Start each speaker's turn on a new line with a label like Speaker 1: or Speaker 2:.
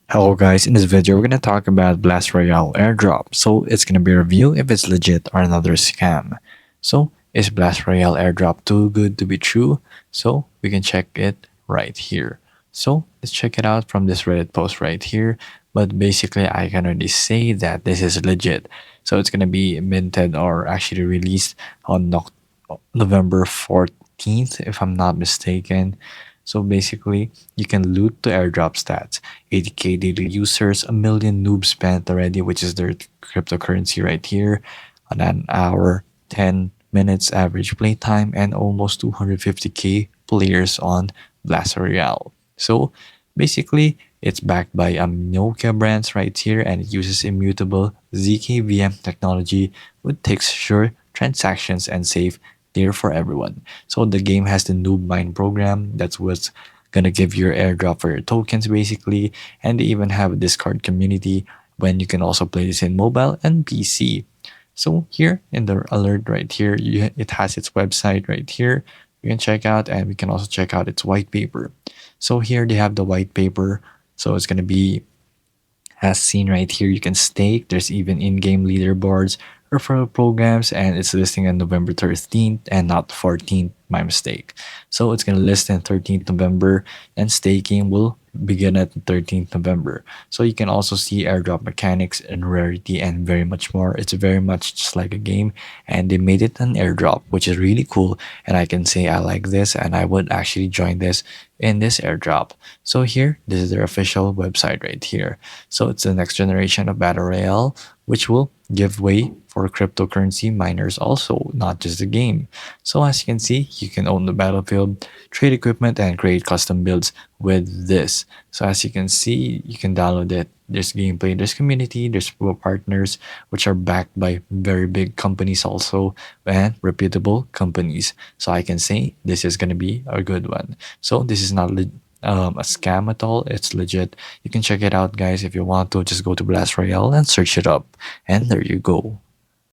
Speaker 1: Hello guys, in this video we're gonna talk about Blast Royale Airdrop. So it's gonna be a review if it's legit or another scam. So is Blast Royale Airdrop too good to be true? So we can check it right here. So let's check it out from this Reddit post right here. But basically I can already say that this is legit. So it's gonna be minted or actually released on November 14th if I'm not mistaken. So basically, you can loot the airdrop stats. 80k daily users, a million noobs spent already, which is their cryptocurrency right here, on an hour, 10 minutes average playtime, and almost 250k players on Blast Royale. So basically, it's backed by Nokia brands right here, and it uses immutable ZKVM technology, which takes sure transactions and safe there for everyone. So the game has the noob mine program. That's what's gonna give your airdrop for your tokens basically. And they even have a Discord community when you can also play this in mobile and PC. So here in the alert right here, it has its website right here. You can check out, and we can also check out its white paper. So here they have the white paper. So it's gonna be as seen right here. You can stake. There's even in-game leaderboards, referral programs, and it's listing on November 13th and not 14th, my mistake. So it's going to list on 13th November, and staking will begin at 13th November. So you can also see airdrop mechanics and rarity and very much more. It's very much just like a game, and they made it an airdrop, which is really cool. And I can say I like this, and I would actually join this in this airdrop. So here, this is their official website right here. So it's the next generation of Battle Royale, which will give way for cryptocurrency miners also, not just the game. So as you can see, you can own the battlefield, trade equipment, and create custom builds with this. So as you can see, you can download it. There's gameplay, there's community, there's partners, which are backed by very big companies also, and reputable companies. So I can say this is going to be a good one. So this is not a scam at all. It's legit. You can check it out, guys. If you want to, just go to Blast Royale and search it up. And there you go.